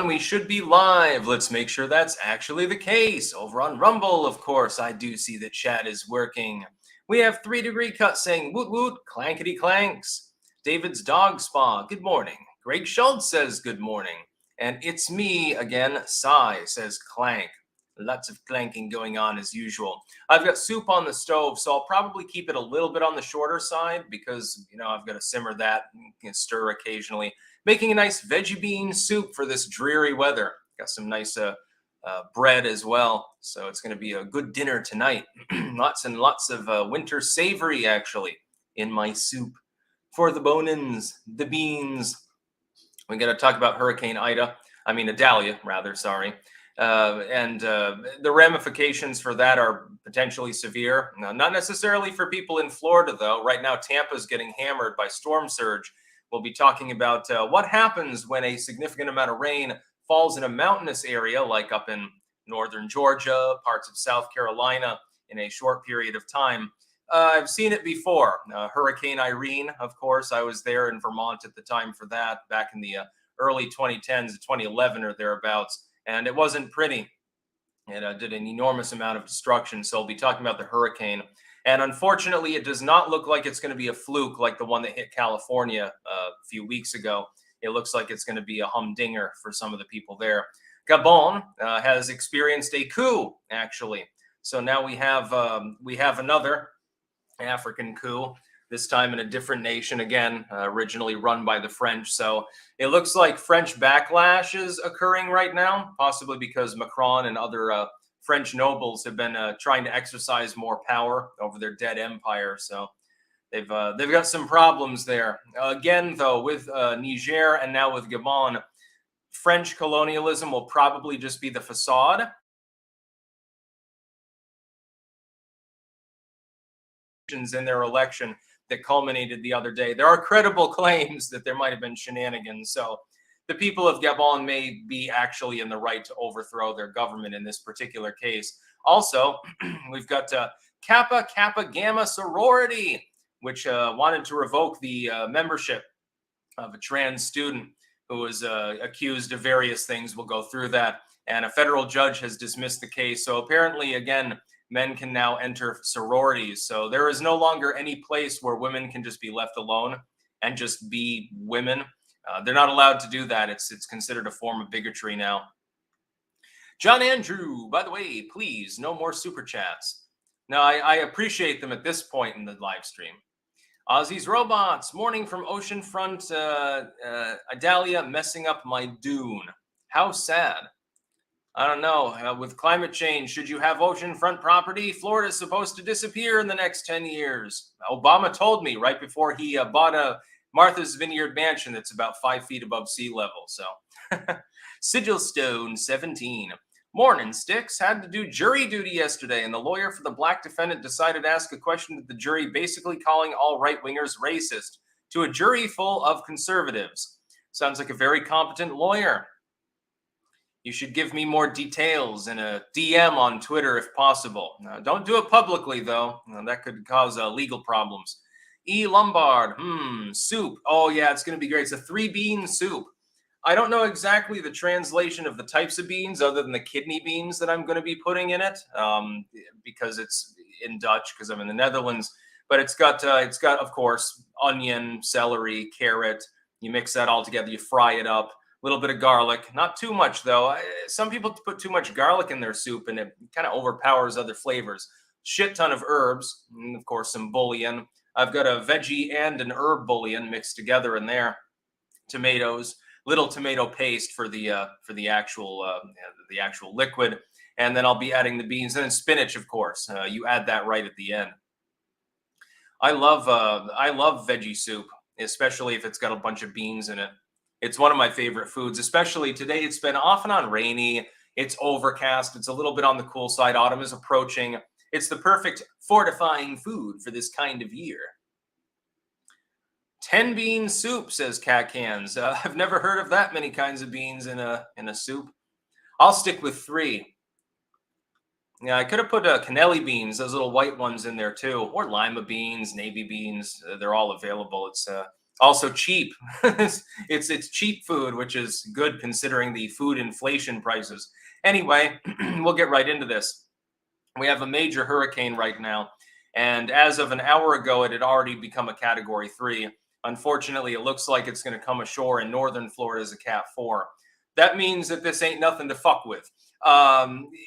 We should be live. Let's make sure that's actually the case. Over on Rumble, of course, I do see that chat is working. We have 3 Degree Cut saying woot woot, clankety clanks. David's Dog Spa, good morning. Greg Schultz says good morning. And it's me again, Sai says clank. Lots of clanking going on as usual. I've got soup on the stove, so I'll probably keep it a little bit on the shorter side because, I've got to simmer that and stir occasionally. Making a nice veggie bean soup for this dreary weather. Got some nice bread as well, so it's going to be a good dinner tonight. Lots and lots of winter savory, actually, in my soup. For the bone-ins, the beans. We got to talk about Hurricane Idalia, rather, sorry. And the ramifications for that are potentially severe. Now, not necessarily for people in Florida, though. Right now, Tampa's getting hammered by storm surge. We'll be talking about what happens when a significant amount of rain falls in a mountainous area, like up in northern Georgia, parts of South Carolina, in a short period of time. I've seen it before. Hurricane Irene, of course. I was there in Vermont at the time for that, back in the early 2010s, 2011 or thereabouts. And it wasn't pretty. It did an enormous amount of destruction. So I'll be talking about the hurricane. And unfortunately, it does not look like it's going to be a fluke like the one that hit California a few weeks ago. It looks like it's going to be a humdinger for some of the people there. Gabon has experienced a coup, actually. So now we have another African coup, this time in a different nation, again, originally run by the French. So it looks like French backlash is occurring right now, possibly because Macron and other French nobles have been trying to exercise more power over their dead empire. So they've got some problems there. Again, though, with Niger and now with Gabon, French colonialism will probably just be the facade. In their election that culminated the other day. There are credible claims that there might have been shenanigans. So the people of Gabon may be actually in the right to overthrow their government in this particular case. Also, we've got Kappa Kappa Gamma sorority, which wanted to revoke the membership of a trans student who was accused of various things. We'll go through that. And a federal judge has dismissed the case. So apparently, again, men can now enter sororities. So there is no longer any place where women can just be left alone and just be women. They're not allowed to do that. It's considered a form of bigotry now. John Andrew, by the way, please, no more super chats. Now, I appreciate them at this point in the live stream. Ozzy's Robots, morning from oceanfront Idalia, messing up my dune. How sad. I don't know. With climate change, should you have oceanfront property? Florida's supposed to disappear in the next 10 years. Obama told me right before he bought a Martha's Vineyard mansion that's about 5 feet above sea level. So, Sigilstone 17. Morning, Sticks. Had to do jury duty yesterday, and the lawyer for the black defendant decided to ask a question to the jury, basically calling all right-wingers racist, to a jury full of conservatives. Sounds like a very competent lawyer. You should give me more details in a DM on Twitter if possible. Don't do it publicly, though. That could cause legal problems. E. Lombard, soup. Oh, yeah, it's going to be great. It's a 3-bean soup. I don't know exactly the translation of the types of beans other than the kidney beans that I'm going to be putting in it because it's in Dutch because I'm in the Netherlands. But it's got, of course, onion, celery, carrot. You mix that all together. You fry it up. Little bit of garlic, not too much though. Some people put too much garlic in their soup and it kind of overpowers other flavors. Shit ton of herbs, and of course some bouillon. I've got a veggie and an herb bouillon mixed together in there. Tomatoes, little tomato paste for the actual liquid, and then I'll be adding the beans and then spinach, of course. You add that right at the end. I love veggie soup, especially if it's got a bunch of beans in it. It's one of my favorite foods, especially today. It's been off and on rainy. It's overcast. It's a little bit on the cool side. Autumn is approaching. It's the perfect fortifying food for this kind of year. 10-bean soup, says Cat Cans. I've never heard of that many kinds of beans in a soup. I'll stick with 3. Yeah, I could have put cannelli beans, those little white ones in there too, or lima beans, navy beans. They're all available. Also cheap. It's cheap food, which is good considering the food inflation prices. Anyway, we'll get right into this. We have a major hurricane right now, and as of an hour ago, it had already become a Category 3. Unfortunately, it looks like it's going to come ashore in northern Florida as a Cat 4. That means that this ain't nothing to fuck with.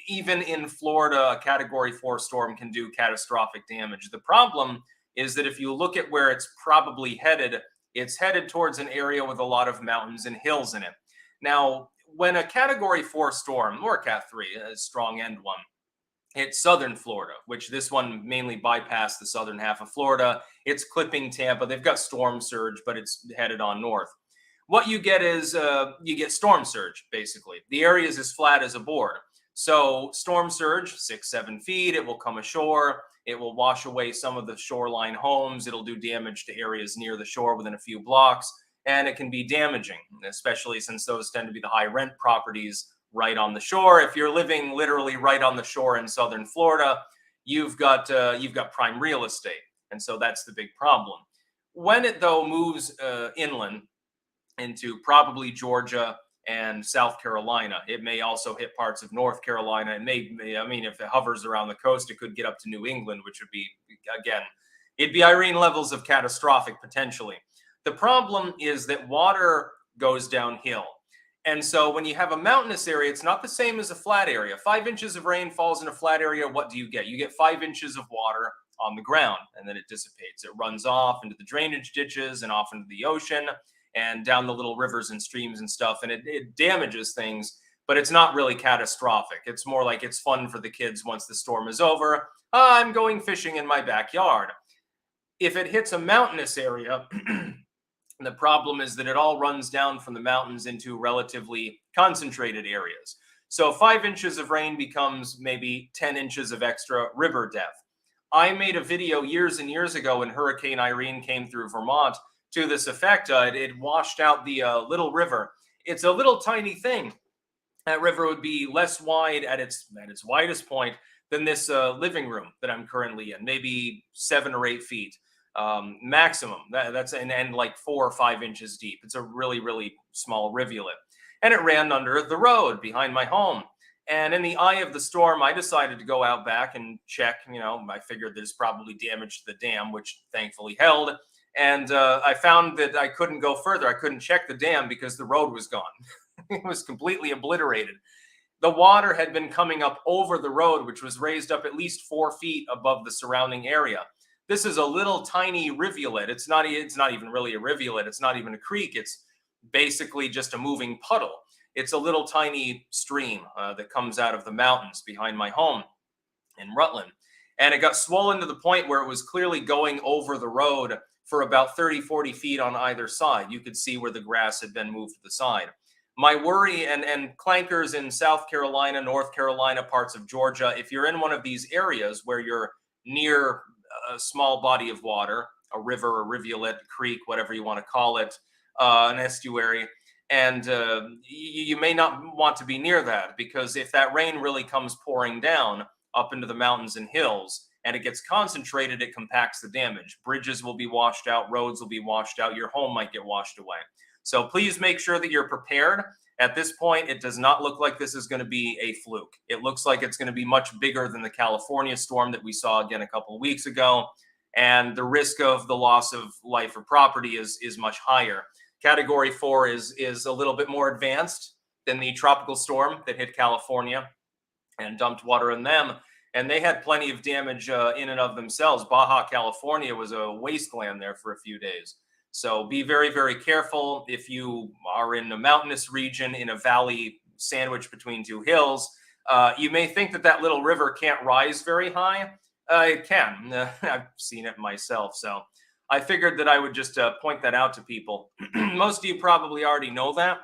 Even in Florida, a Category 4 storm can do catastrophic damage. The problem is that if you look at where it's probably headed, it's headed towards an area with a lot of mountains and hills in it. Now, when a Category 4 storm, or a Cat 3, a strong end one, hit southern Florida, which this one mainly bypassed the southern half of Florida. It's clipping Tampa. They've got storm surge, but it's headed on north. What you get is you get storm surge, basically. The area is as flat as a board. So storm surge, 6-7 feet, it will come ashore. It will wash away some of the shoreline homes. It'll do damage to areas near the shore within a few blocks. And it can be damaging, especially since those tend to be the high rent properties right on the shore. If you're living literally right on the shore in southern Florida, you've got prime real estate. And so that's the big problem. When it, though, moves inland into probably Georgia and South Carolina, it may also hit parts of North Carolina. It may, I mean, if it hovers around the coast, it could get up to New England, which would be, again, it'd be Irene levels of catastrophic potentially. The problem is that water goes downhill. And so when you have a mountainous area, it's not the same as a flat area. 5 inches of rain falls in a flat area. What do you get? You get 5 inches of water on the ground, and then it dissipates. It runs off into the drainage ditches and off into the ocean and down the little rivers and streams and stuff. And it damages things, but it's not really catastrophic. It's more like it's fun for the kids once the storm is over. I'm going fishing in my backyard. If it hits a mountainous area, the problem is that it all runs down from the mountains into relatively concentrated areas. So 5 inches of rain becomes maybe 10 inches of extra river depth. I made a video years and years ago when Hurricane Irene came through Vermont to this effect. It washed out the little river. It's a little tiny thing. That river would be less wide at its widest point than this living room that I'm currently in, maybe 7 or 8 feet. Maximum. That's and like 4 or 5 inches deep. It's a really, really small rivulet. And it ran under the road behind my home. And in the eye of the storm, I decided to go out back and check. I figured there's probably damage to the dam, which thankfully held. And I found that I couldn't go further. I couldn't check the dam because the road was gone. It was completely obliterated. The water had been coming up over the road, which was raised up at least 4 feet above the surrounding area. This is a little tiny rivulet. It's not even really a rivulet. It's not even a creek. It's basically just a moving puddle. It's a little tiny stream that comes out of the mountains behind my home in Rutland. And it got swollen to the point where it was clearly going over the road for about 30, 40 feet on either side. You could see where the grass had been moved to the side. My worry, and clankers in South Carolina, North Carolina, parts of Georgia, if you're in one of these areas where you're near a small body of water, a river, a rivulet, a creek, whatever you want to call it, an estuary, and you may not want to be near that, because if that rain really comes pouring down up into the mountains and hills and it gets concentrated, it compacts the damage. Bridges will be washed out, roads will be washed out, your home might get washed away. So please make sure that you're prepared. At this point, it does not look like this is going to be a fluke. It looks like it's going to be much bigger than the California storm that we saw again a couple of weeks ago. And the risk of the loss of life or property is much higher. Category 4 is a little bit more advanced than the tropical storm that hit California and dumped water in them. And they had plenty of damage in and of themselves. Baja California was a wasteland there for a few days. So be very, very careful if you are in a mountainous region in a valley sandwiched between two hills. You may think that little river can't rise very high. It can. I've seen it myself. So I figured that I would just point that out to people. Most of you probably already know that,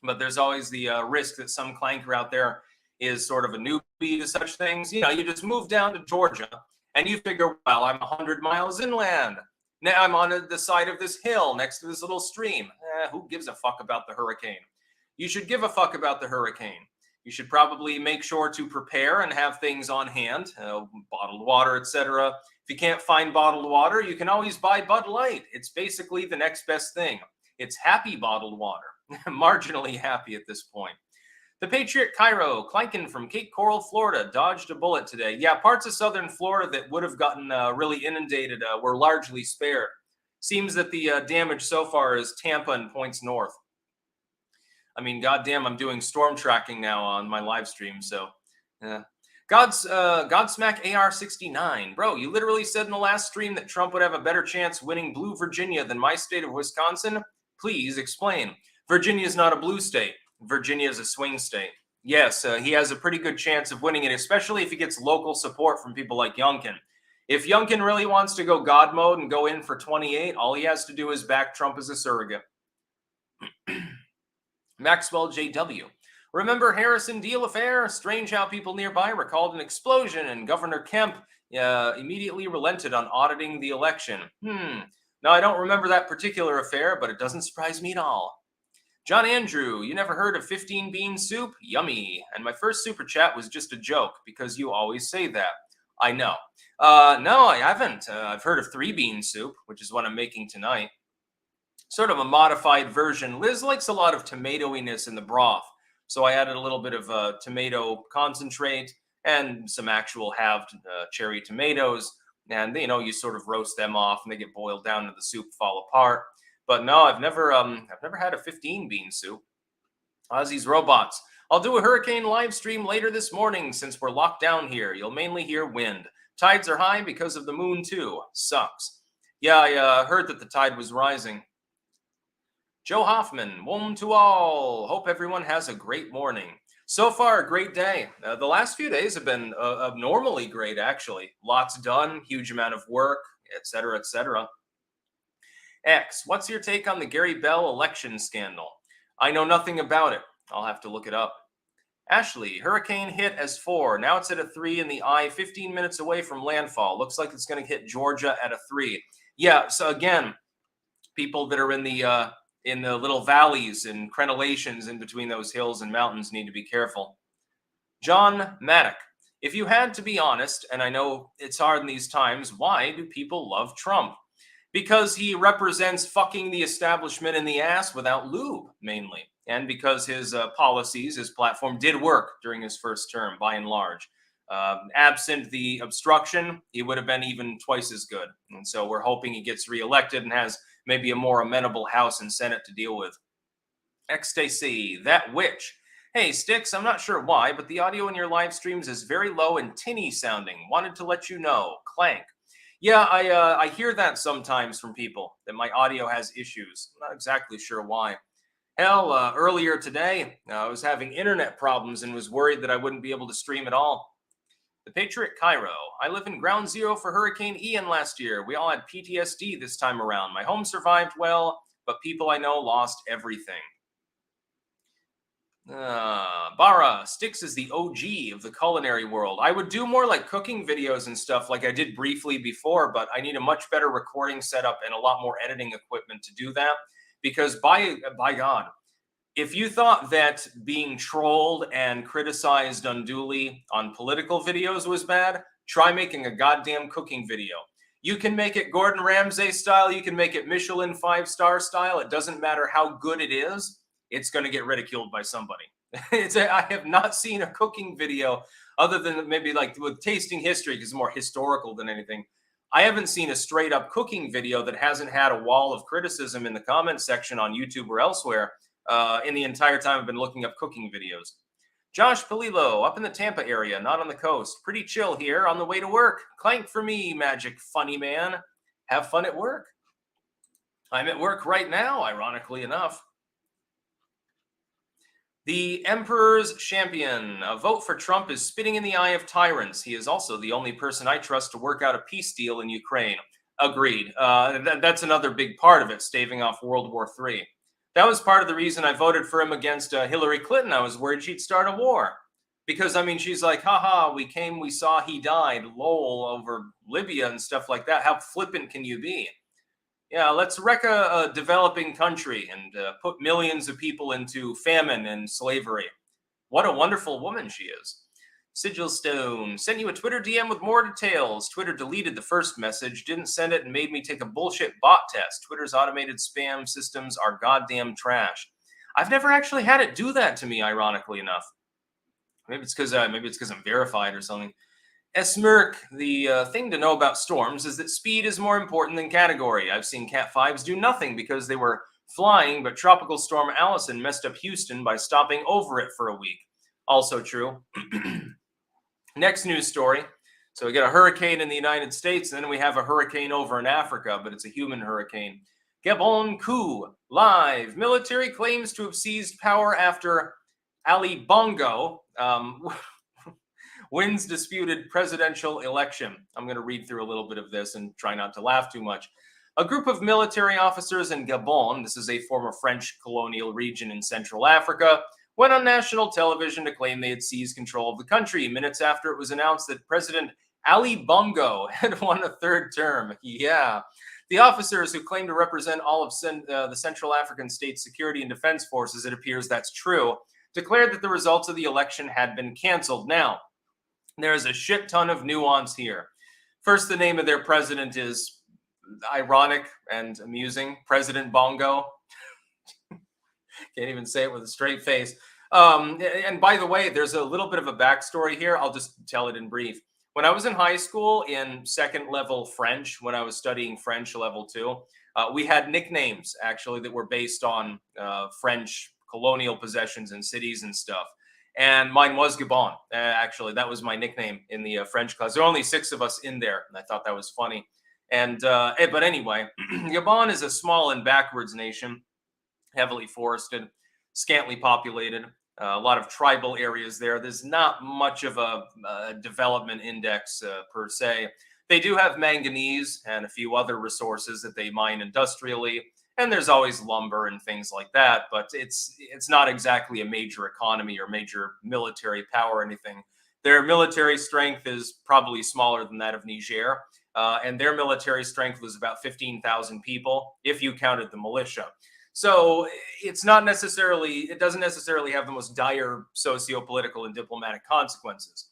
but there's always the risk that some clanker out there is sort of a newbie to such things. You just move down to Georgia and you figure, well, I'm 100 miles inland. Now I'm on the side of this hill next to this little stream. Who gives a fuck about the hurricane? You should give a fuck about the hurricane. You should probably make sure to prepare and have things on hand, bottled water, etc. If you can't find bottled water, you can always buy Bud Light. It's basically the next best thing. It's happy bottled water, marginally happy at this point. The Patriot Cairo, clanking from Cape Coral, Florida, dodged a bullet today. Yeah, parts of southern Florida that would have gotten really inundated were largely spared. Seems that the damage so far is Tampa and points north. I mean, goddamn, I'm doing storm tracking now on my live stream, so yeah. Godsmack AR69. Bro, you literally said in the last stream that Trump would have a better chance winning blue Virginia than my state of Wisconsin. Please explain. Virginia is not a blue state. Virginia is a swing state. Yes, he has a pretty good chance of winning it, especially if he gets local support from people like Youngkin. If Youngkin really wants to go God mode and go in for 28, all he has to do is back Trump as a surrogate. Maxwell JW. Remember Harrison Deal affair? Strange how people nearby recalled an explosion and Governor Kemp immediately relented on auditing the election. Now, I don't remember that particular affair, but it doesn't surprise me at all. John Andrew, you never heard of 15 bean soup? Yummy. And my first super chat was just a joke because you always say that. I know. No, I haven't. I've heard of 3 bean soup, which is what I'm making tonight. Sort of a modified version. Liz likes a lot of tomatoiness in the broth. So I added a little bit of tomato concentrate and some actual halved cherry tomatoes. And, you sort of roast them off and they get boiled down and the soup fall apart. But no, I've never had a 15 bean soup. Ozzy's Robots. I'll do a hurricane live stream later this morning since we're locked down here. You'll mainly hear wind. Tides are high because of the moon too. Sucks. Yeah, I heard that the tide was rising. Joe Hoffman, Wom to all. Hope everyone has a great morning. So far, a great day. The last few days have been abnormally great, actually. Lots done, huge amount of work, etc., etc. X, what's your take on the Gary Bell election scandal? I know nothing about it. I'll have to look it up. Ashley, hurricane hit as 4. Now it's at a 3 in the eye, 15 minutes away from landfall. Looks like it's going to hit Georgia at a 3. Yeah, so again, people that are in the little valleys and crenellations in between those hills and mountains need to be careful. John Maddock, if you had to be honest, and I know it's hard in these times, why do people love Trump? Because he represents fucking the establishment in the ass without lube, mainly. And because his policies, his platform did work during his first term, by and large. Absent the obstruction, he would have been even twice as good. And so we're hoping he gets reelected and has maybe a more amenable House and Senate to deal with. XTC, that witch. Hey, Sticks, I'm not sure why, but the audio in your live streams is very low and tinny sounding. Wanted to let you know. Clank. Yeah, I hear that sometimes from people, that my audio has issues. I'm not exactly sure why. Hell, earlier today, I was having internet problems and was worried that I wouldn't be able to stream at all. The Patriot Cairo. I live in ground zero for Hurricane Ian last year. We all had PTSD this time around. My home survived well, but people I know lost everything. Bara, Sticks is the OG of the culinary world. I would do more like cooking videos and stuff like I did briefly before, but I need a much better recording setup and a lot more editing equipment to do that. Because by God, if you thought that being trolled and criticized unduly on political videos was bad, try making a goddamn cooking video. You can make it Gordon Ramsay style. You can make it Michelin 5-star style. It doesn't matter how good it is. It's going to get ridiculed by somebody. I have not seen a cooking video other than maybe like with Tasting History, because it's more historical than anything. I haven't seen a straight up cooking video that hasn't had a wall of criticism in the comment section on YouTube or elsewhere in the entire time I've been looking up cooking videos. Josh Palillo, up in the Tampa area, not on the coast. Pretty chill here on the way to work. Clank for me, magic funny man. Have fun at work. I'm at work right now, ironically enough. The Emperor's Champion. A vote for Trump is spitting in the eye of tyrants. He is also the only person I trust to work out a peace deal in Ukraine. Agreed. That's another big part of it, staving off World War III. That was part of the reason I voted for him against Hillary Clinton. I was worried she'd start a war. Because, I mean, she's like, haha, we came, we saw, he died, lol, over Libya and stuff like that. How flippant can you be? Yeah, let's wreck a developing country and put millions of people into famine and slavery. What a wonderful woman she is. Sigil Stone, sent you a Twitter DM with more details. Twitter deleted the first message, didn't send it, and made me take a bullshit bot test. Twitter's automated spam systems are goddamn trash. I've never actually had it do that to me, ironically enough. Maybe it's because I'm verified or something. Smirk, the thing to know about storms is that speed is more important than category. I've seen Cat 5s do nothing because they were flying, but Tropical Storm Allison messed up Houston by stopping over it for a week. Also true. Next news story. So we got a hurricane in the United States, and then we have a hurricane over in Africa, but it's a human hurricane. Gabon Coup, live. Military claims to have seized power after Ali Bongo wins disputed presidential election. I'm going to read through a little bit of this and try not to laugh too much. A group of military officers in Gabon, this is a former French colonial region in Central Africa, went on national television to claim they had seized control of the country minutes after it was announced that President Ali Bongo had won a third term. Yeah. The officers, who claim to represent all of the Central African state security and defense forces, it appears that's true, declared that the results of the election had been canceled. Now, there's a shit ton of nuance here. First, the name of their president is ironic and amusing. President Bongo. Can't even say it with a straight face. And by the way, there's a little bit of a backstory here. I'll just tell it in brief. When I was in high school in second level French, when I was studying French level 2, we had nicknames actually that were based on French colonial possessions and cities and stuff. And mine was Gabon. Actually, that was my nickname in the French class. There are only 6 of us in there, and I thought that was funny. And but anyway, Gabon is a small and backwards nation, heavily forested, scantily populated, a lot of tribal areas there. There's not much of a development index per se. They do have manganese and a few other resources that they mine industrially, and there's always lumber and things like that, but it's not exactly a major economy or major military power or anything. Their military strength is probably smaller than that of Niger, and their military strength was about 15,000 people, if you counted the militia. So it doesn't necessarily have the most dire socio-political and diplomatic consequences.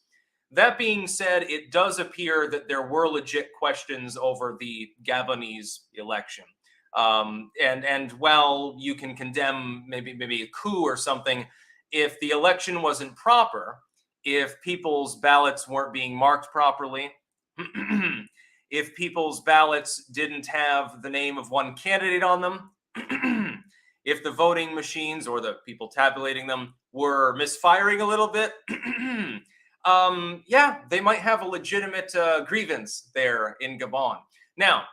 That being said, it does appear that there were legit questions over the Gabonese election. And while you can condemn maybe a coup or something, if the election wasn't proper, if people's ballots weren't being marked properly, if people's ballots didn't have the name of one candidate on them, if the voting machines or the people tabulating them were misfiring a little bit, yeah, they might have a legitimate grievance there in Gabon. Now,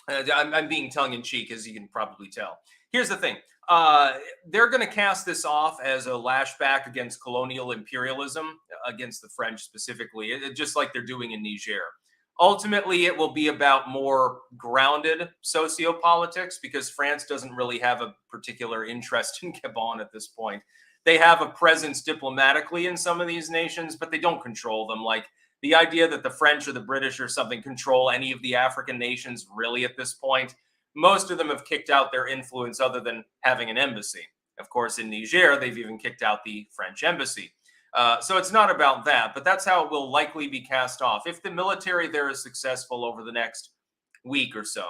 I'm being tongue-in-cheek, as you can probably tell. Here's the thing. They're going to cast this off as a lashback against colonial imperialism, against the French specifically, just like they're doing in Niger. Ultimately, it will be about more grounded sociopolitics because France doesn't really have a particular interest in Gabon at this point. They have a presence diplomatically in some of these nations, but they don't control them. Like the idea that the French or the British or something control any of the African nations really at this point, most of them have kicked out their influence other than having an embassy. Of course, in Niger, they've even kicked out the French embassy. So it's not about that, but that's how it will likely be cast off. If the military there is successful over the next week or so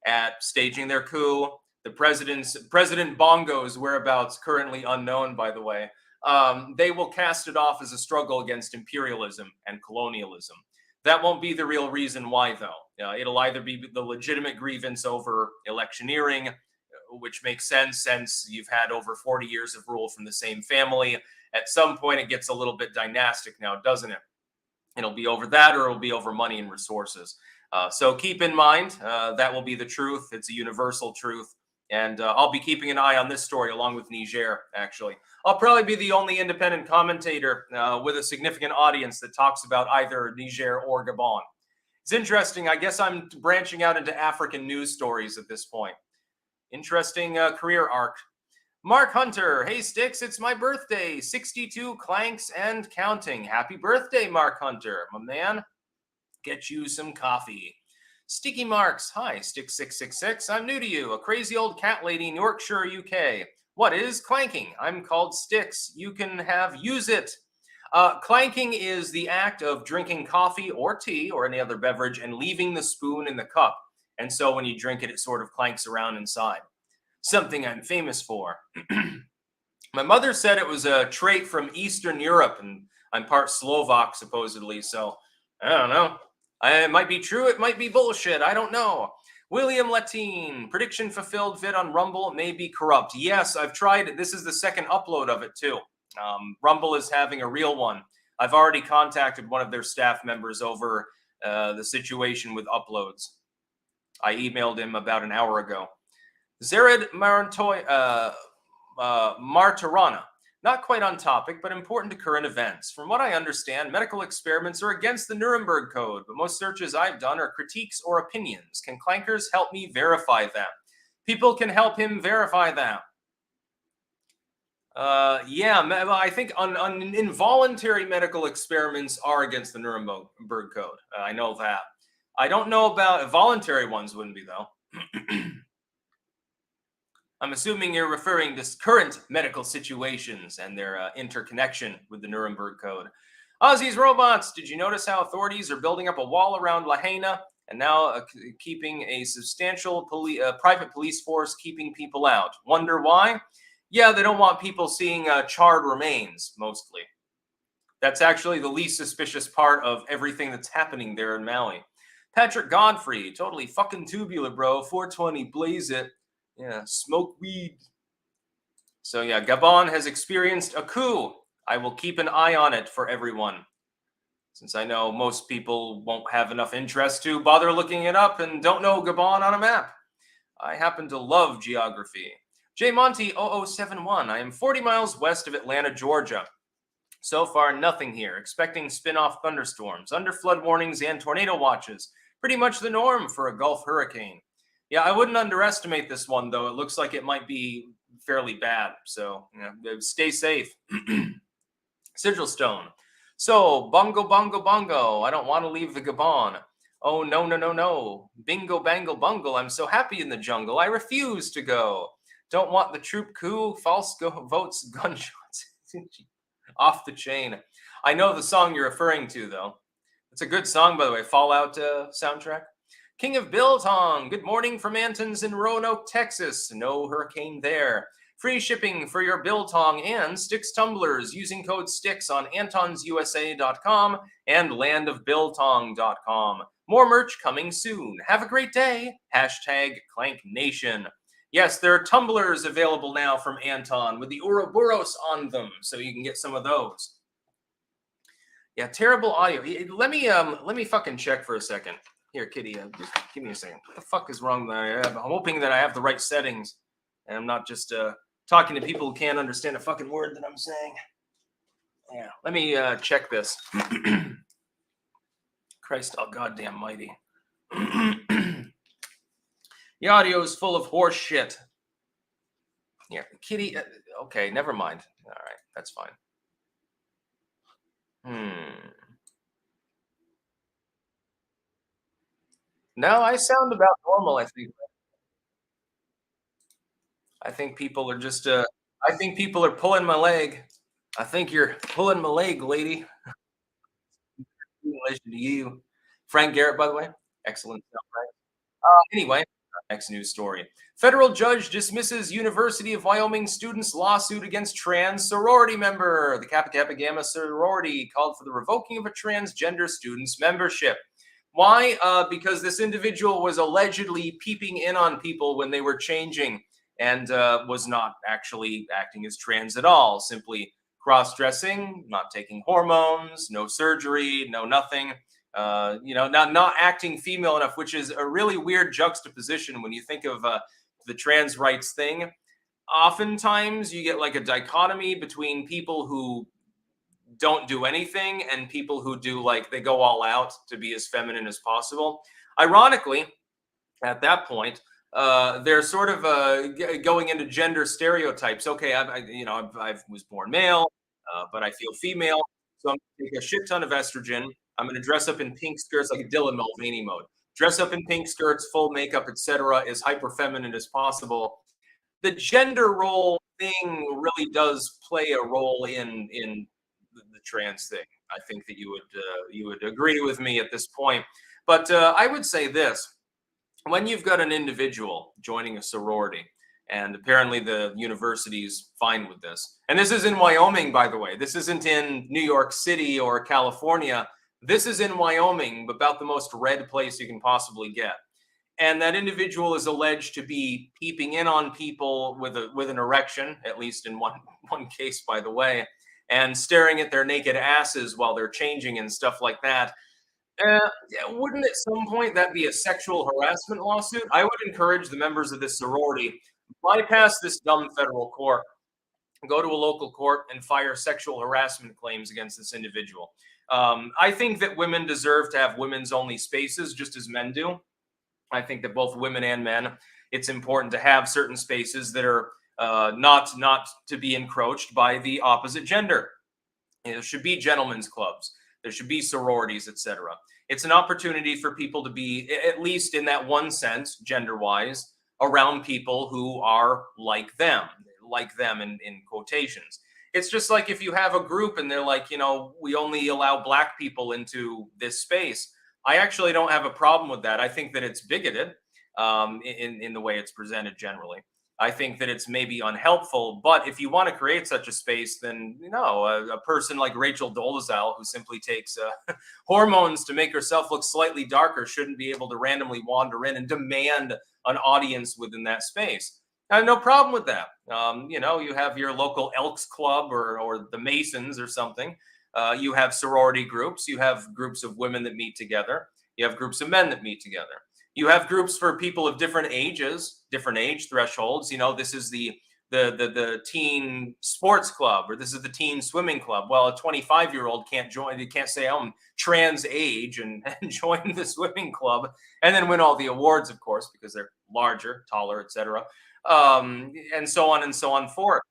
at staging their coup, President Bongo's whereabouts currently unknown, by the way, they will cast it off as a struggle against imperialism and colonialism. That won't be the real reason why, though. It'll either be the legitimate grievance over electioneering, which makes sense since you've had over 40 years of rule from the same family. At some point, it gets a little bit dynastic now, doesn't it? It'll be over that, or it'll be over money and resources. So keep in mind, that will be the truth. It's a universal truth. And I'll be keeping an eye on this story along with Niger, actually. I'll probably be the only independent commentator with a significant audience that talks about either Niger or Gabon. It's interesting. I guess I'm branching out into African news stories at this point. Interesting career arc. Mark Hunter, hey Sticks, it's my birthday, 62 clanks and counting. Happy birthday, Mark Hunter, my man. Get you some coffee. Sticky Marks, hi, Stick666, I'm new to you, a crazy old cat lady in Yorkshire, UK. What is clanking? I'm called Sticks. You can have use it. Clanking is the act of drinking coffee or tea or any other beverage and leaving the spoon in the cup. And so when you drink it, it sort of clanks around inside. Something I'm famous for. My mother said it was a trait from Eastern Europe, and I'm part Slovak, supposedly. So I don't know. It might be true. It might be bullshit. I don't know. William Latine, prediction fulfilled vid on Rumble may be corrupt. Yes, I've tried. This is the second upload of it, too. Rumble is having a real one. I've already contacted one of their staff members over the situation with uploads. I emailed him about an hour ago. Zered Martirana. Not quite on topic, but important to current events. From what I understand, medical experiments are against the Nuremberg Code, but most searches I've done are critiques or opinions. Can Clankers help me verify them? People can help him verify them. Yeah, I think on involuntary medical experiments are against the Nuremberg Code. I know that. I don't know about voluntary ones, wouldn't be, though. I'm assuming you're referring to current medical situations and their interconnection with the Nuremberg Code. Aussie's Robots, did you notice how authorities are building up a wall around Lahaina and now keeping a substantial private police force keeping people out? Wonder why? Yeah, they don't want people seeing charred remains, mostly. That's actually the least suspicious part of everything that's happening there in Maui. Patrick Godfrey, totally fucking tubular, bro. 420, blaze it. Yeah, smoke weed. So yeah, Gabon has experienced a coup. I will keep an eye on it for everyone, since I know most people won't have enough interest to bother looking it up and don't know Gabon on a map. I happen to love geography. J Monty 0071. I am 40 miles west of Atlanta, Georgia. So far, nothing here. Expecting spin-off thunderstorms, under flood warnings, and tornado watches. Pretty much the norm for a Gulf hurricane. Yeah, I wouldn't underestimate this one, though. It looks like it might be fairly bad. So, stay safe. Sigil Stone. So, bongo, bongo, bongo. I don't want to leave the Gabon. Oh, no, no, no, no. Bingo, bangle, bungle. I'm so happy in the jungle. I refuse to go. Don't want the troop coup. False votes, gunshots. Off the chain. I know the song you're referring to, though. It's a good song, by the way. Fallout soundtrack. King of Biltong, good morning from Antons in Roanoke, Texas. No hurricane there. Free shipping for your Biltong and Sticks tumblers using code STICKS on antonsusa.com and landofbiltong.com. More merch coming soon. Have a great day. Hashtag Clank Nation. Yes, there are tumblers available now from Anton with the Ouroboros on them, so you can get some of those. Yeah, terrible audio. Let me fucking check for a second. Here, Kitty, just give me a second. What the fuck is wrong that I have? I'm hoping that I have the right settings, and I'm not just talking to people who can't understand a fucking word that I'm saying. Yeah, let me check this. Christ, oh goddamn mighty. The audio is full of horse shit. Yeah, Kitty. Okay, never mind. All right, that's fine. No, I sound about normal, I think. I think people are just I think people are pulling my leg. I think you're pulling my leg, lady. In relation to you. Frank Garrett, by the way. Excellent stuff, right? Anyway, next news story. Federal judge dismisses University of Wyoming students' lawsuit against trans sorority member. The Kappa Kappa Gamma sorority called for the revoking of a transgender student's membership. Why? Because this individual was allegedly peeping in on people when they were changing and was not actually acting as trans at all, simply cross-dressing, not taking hormones, no surgery, no nothing. Not acting female enough, which is a really weird juxtaposition when you think of the trans rights thing. Oftentimes, you get like a dichotomy between people who don't do anything and people who do, like, they go all out to be as feminine as possible. Ironically, at that point, they're sort of going into gender stereotypes. Okay, I was born male, but I feel female, so I'm going to take a shit ton of estrogen. I'm going to dress up in pink skirts, like a Dylan Mulvaney mode. Dress up in pink skirts, full makeup, etc., as hyper feminine as possible. The gender role thing really does play a role in the trans thing. I think that you would agree with me at this point. But I would say this: when you've got an individual joining a sorority, and apparently the university's fine with this, and this is in Wyoming, by the way, this isn't in New York City or California. This is in Wyoming, about the most red place you can possibly get. And that individual is alleged to be peeping in on people with an erection, at least in one case, by the way, and staring at their naked asses while they're changing and stuff like that. Yeah, wouldn't at some point that be a sexual harassment lawsuit? I would encourage the members of this sorority bypass this dumb federal court, go to a local court, and fire sexual harassment claims against this individual. I think that women deserve to have women's only spaces, just as men do. I think that both women and men, it's important to have certain spaces that are not to be encroached by the opposite gender. There should be gentlemen's clubs. There should be sororities, etc. It's an opportunity for people to be, at least in that one sense, gender-wise, around people who are like them in quotations. It's just like if you have a group and they're like, we only allow black people into this space. I actually don't have a problem with that. I think that it's bigoted in the way it's presented generally. I think that it's maybe unhelpful, but if you want to create such a space, then a person like Rachel Dolezal, who simply takes hormones to make herself look slightly darker, shouldn't be able to randomly wander in and demand an audience within that space. I have no problem with that. You have your local Elks Club or the Masons or something. You have sorority groups. You have groups of women that meet together. You have groups of men that meet together. You have groups for people of different ages, different age thresholds. This is the teen sports club, or this is the teen swimming club. Well, a 25-year-old can't join. You can't say I'm trans age and join the swimming club and then win all the awards, of course, because they're larger, taller, etc. And so on and so on forth.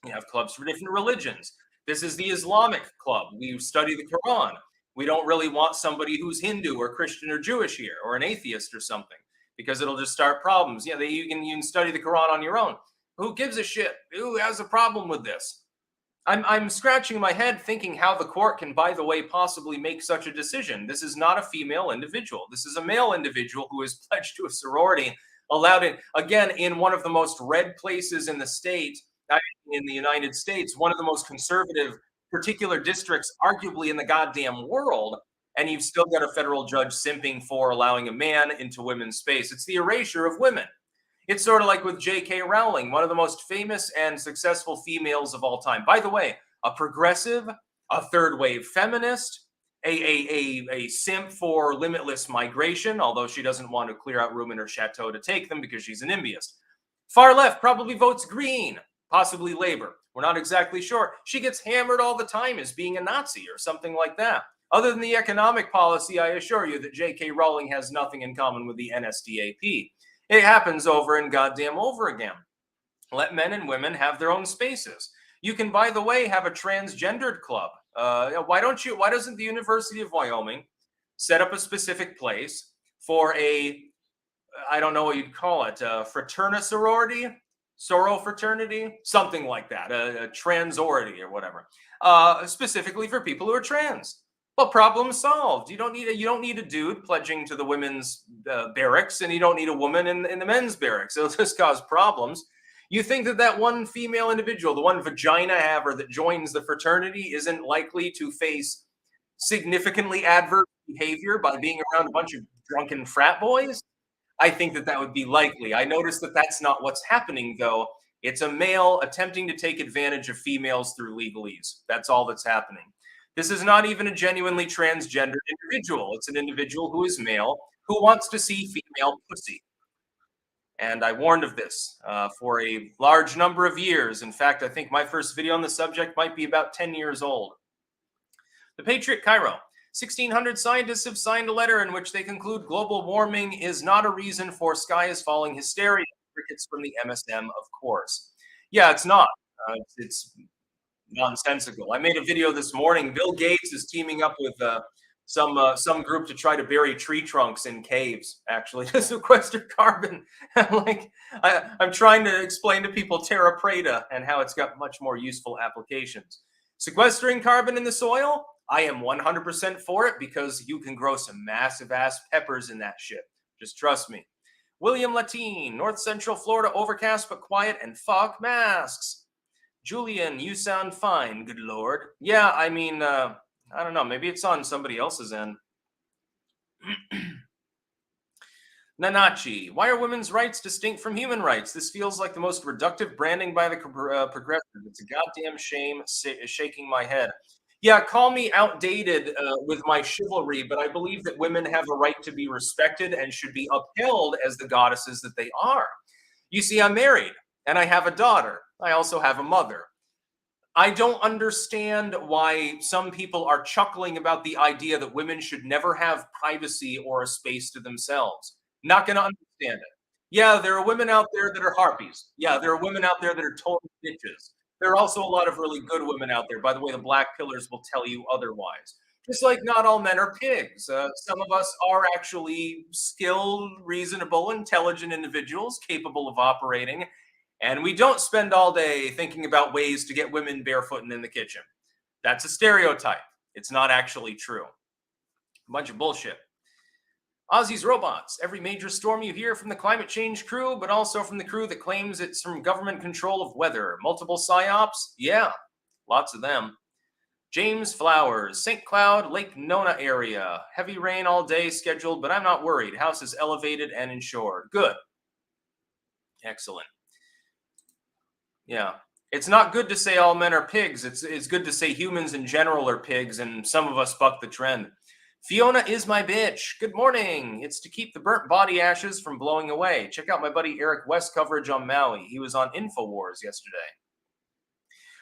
You have clubs for different religions. This is the Islamic club. We study the Quran. We don't really want somebody who's Hindu or Christian or Jewish here, or an atheist or something, because it'll just start problems. Yeah, you can study the Quran on your own. Who gives a shit? Who has a problem with this? I'm scratching my head thinking how the court can, by the way, possibly make such a decision. This is not a female individual. This is a male individual who is pledged to a sorority, allowed it, again, in one of the most red places in the state, in the United States, one of the most conservative particular districts, arguably in the goddamn world, and you've still got a federal judge simping for allowing a man into women's space. It's the erasure of women. It's sort of like with J.K. Rowling, one of the most famous and successful females of all time. By the way, a progressive, a third wave feminist, a simp for limitless migration, although she doesn't want to clear out room in her chateau to take them because she's an NIMBYist. Far left probably votes green, possibly Labor. We're not exactly sure. She gets hammered all the time as being a Nazi or something like that. Other than the economic policy, I assure you that J.K. Rowling has nothing in common with the NSDAP. It happens over and goddamn over again. Let men and women have their own spaces. You can, by the way, have a transgendered club. Why doesn't the University of Wyoming set up a specific place for I don't know what you'd call it, a fraterna sorority? Soror fraternity, something like that, a transority or whatever, specifically for people who are trans. Well, problem solved. You don't need a dude pledging to the women's barracks, and you don't need a woman in the men's barracks. It'll just cause problems. You think that one female individual, the one vagina haver that joins the fraternity, isn't likely to face significantly adverse behavior by being around a bunch of drunken frat boys? I think that would be likely. I noticed that that's not what's happening, though. It's a male attempting to take advantage of females through legalese. That's all that's happening. This is not even a genuinely transgender individual. It's an individual who is male, who wants to see female pussy. And I warned of this for a large number of years. In fact, I think my first video on the subject might be about 10 years old. The Patriot Cairo. 1,600 scientists have signed a letter in which they conclude global warming is not a reason for sky is falling hysteria. Crickets from the MSM, of course. Yeah, it's not. It's nonsensical. I made a video this morning. Bill Gates is teaming up with some group to try to bury tree trunks in caves, actually, to sequester carbon. I'm trying to explain to people terra preta and how it's got much more useful applications. Sequestering carbon in the soil, I am 100% for it because you can grow some massive ass peppers in that shit. Just trust me. William Latine, North Central Florida, overcast but quiet, and fuck masks. Julian, you sound fine, good lord. Yeah, I mean, I don't know. Maybe it's on somebody else's end. Nanachi, why are women's rights distinct from human rights? This feels like the most reductive branding by the progressive. It's a goddamn shame. Shaking my head. Yeah, call me outdated with my chivalry, but I believe that women have a right to be respected and should be upheld as the goddesses that they are. You see, I'm married and I have a daughter. I also have a mother. I don't understand why some people are chuckling about the idea that women should never have privacy or a space to themselves. Not going to understand it. Yeah, there are women out there that are harpies. Yeah, there are women out there that are total bitches. There are also a lot of really good women out there. By the way, the black pillars will tell you otherwise. Just like not all men are pigs. Some of us are actually skilled, reasonable, intelligent individuals capable of operating, and we don't spend all day thinking about ways to get women barefooting in the kitchen. That's a stereotype. It's not actually true. A bunch of bullshit. Ozzy's robots. Every major storm you hear from the climate change crew, but also from the crew that claims it's from government control of weather. Multiple psyops? Yeah, lots of them. James Flowers, St. Cloud, Lake Nona area. Heavy rain all day scheduled, but I'm not worried. House is elevated and insured. Good. Excellent. Yeah. It's not good to say all men are pigs. It's good to say humans in general are pigs, and some of us buck the trend. Fiona is my bitch. Good morning. It's to keep the burnt body ashes from blowing away. Check out my buddy Eric West coverage on Maui. He was on InfoWars yesterday.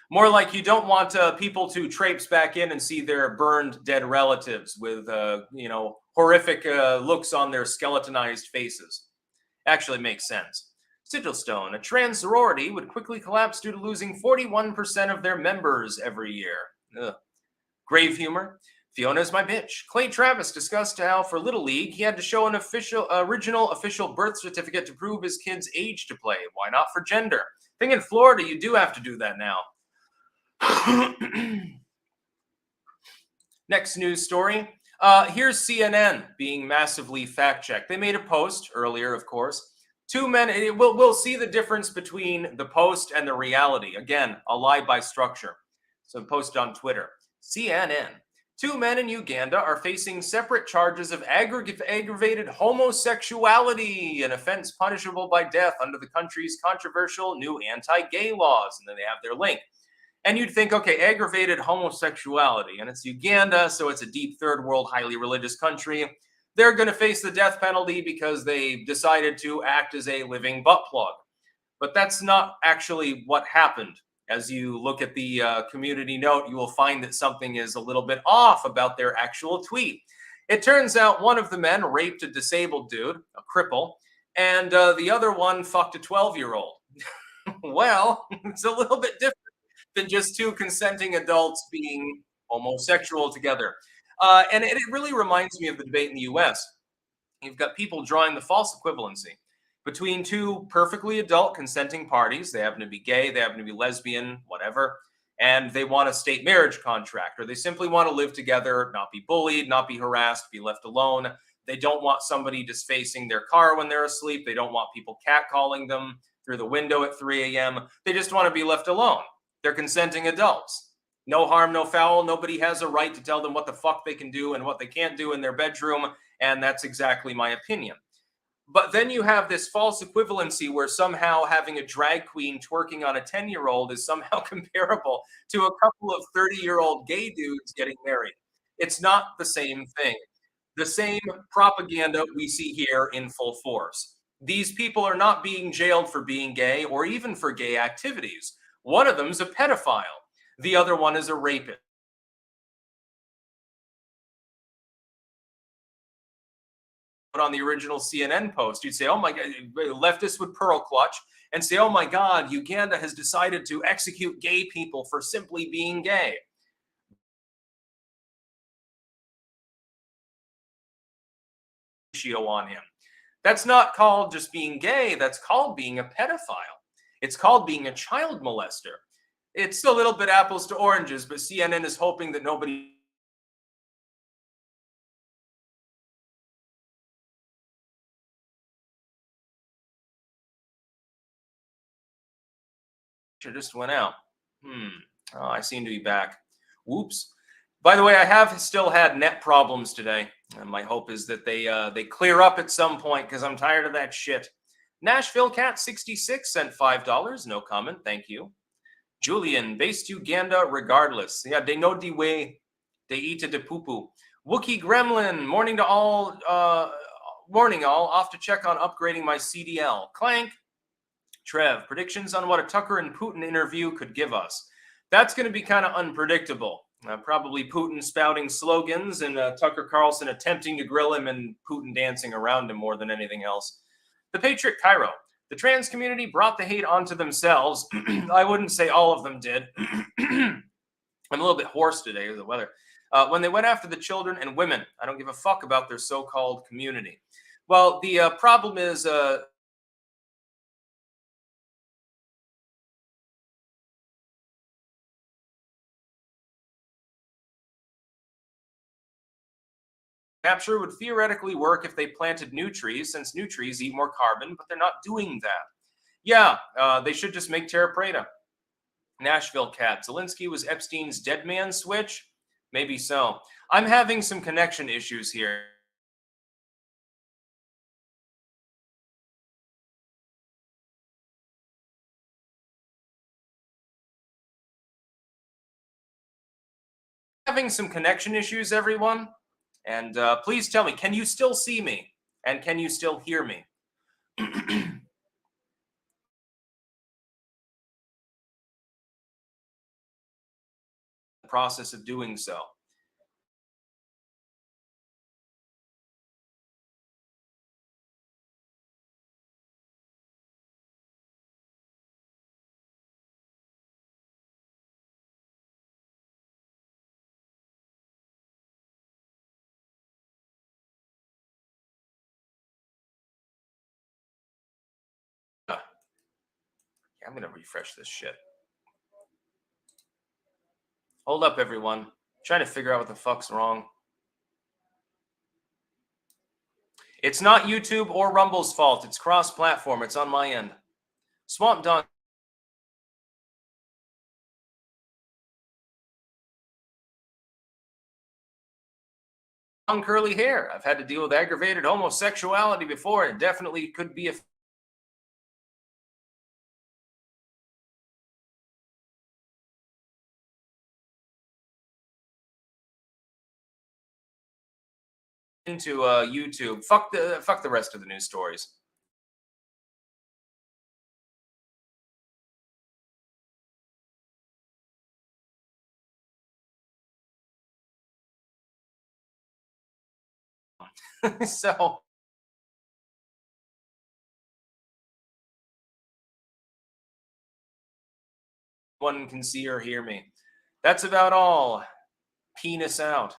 More like you don't want people to traipse back in and see their burned dead relatives with horrific looks on their skeletonized faces. Actually makes sense. Sigilstone, a trans sorority would quickly collapse due to losing 41% of their members every year. Ugh. Grave humor. Fiona's my bitch. Clay Travis discussed how for Little League he had to show an original official birth certificate to prove his kid's age to play. Why not for gender? I think in Florida you do have to do that now. Next news story. Here's CNN being massively fact-checked. They made a post earlier, of course. Two men, we'll see the difference between the post and the reality. Again, a lie by structure. So posted on Twitter. CNN. Two men in Uganda are facing separate charges of aggravated homosexuality, an offense punishable by death under the country's controversial new anti-gay laws. And then they have their link. And you'd think, okay, aggravated homosexuality, and it's Uganda, so it's a deep third world, highly religious country. They're going to face the death penalty because they decided to act as a living butt plug. But that's not actually what happened. As you look at the community note, you will find that something is a little bit off about their actual tweet. It turns out one of the men raped a disabled dude, a cripple, and the other one fucked a 12-year-old. Well, it's a little bit different than just two consenting adults being homosexual together. And it really reminds me of the debate in the US. You've got people drawing the false equivalency between two perfectly adult consenting parties. They happen to be gay, they happen to be lesbian, whatever, and they want a state marriage contract, or they simply want to live together, not be bullied, not be harassed, be left alone. They don't want somebody defacing their car when they're asleep. They don't want people catcalling them through the window at 3 a.m. They just want to be left alone. They're consenting adults. No harm, no foul. Nobody has a right to tell them what the fuck they can do and what they can't do in their bedroom. And that's exactly my opinion. But then you have this false equivalency where somehow having a drag queen twerking on a 10-year-old is somehow comparable to a couple of 30-year-old gay dudes getting married. It's not the same thing. The same propaganda we see here in full force. These people are not being jailed for being gay or even for gay activities. One of them is a pedophile. The other one is a rapist. On the original CNN post, you'd say, oh my God, leftists would pearl clutch and say, oh my God, Uganda has decided to execute gay people for simply being gay. on him. That's not called just being gay. That's called being a pedophile. It's called being a child molester. It's a little bit apples to oranges, but CNN is hoping that nobody just went out. Oh, I seem to be back. Whoops. By the way, I have still had net problems today. And my hope is that they clear up at some point because I'm tired of that shit. Nashville Cat 66 sent $5. No comment. Thank you. Julian, based Uganda regardless. Yeah, they know the way they eat it de poo poo. Wookie Gremlin, morning to all. Morning all. Off to check on upgrading my CDL. Clank. Trev, predictions on what a Tucker and Putin interview could give us. That's going to be kind of unpredictable. Probably Putin spouting slogans and Tucker Carlson attempting to grill him and Putin dancing around him more than anything else. The Patriot Cairo. The trans community brought the hate onto themselves. I wouldn't say all of them did. I'm a little bit hoarse today with the weather. When they went after the children and women, I don't give a fuck about their so-called community. Well, the problem is capture would theoretically work if they planted new trees, since new trees eat more carbon, but they're not doing that. Yeah, they should just make Terra Preta. Nashville Cat. Zelensky was Epstein's dead man switch? Maybe so. I'm having some connection issues here. Having some connection issues, everyone. And please tell me, can you still see me? And can you still hear me? The process of doing so. I'm going to refresh this shit. Hold up, everyone. I'm trying to figure out what the fuck's wrong. It's not YouTube or Rumble's fault. It's cross-platform. It's on my end. Swamp Dog. Long curly hair. I've had to deal with aggravated homosexuality before, and it definitely could be a into YouTube. Fuck the rest of the news stories. So one can see or hear me. That's about all. Penis out.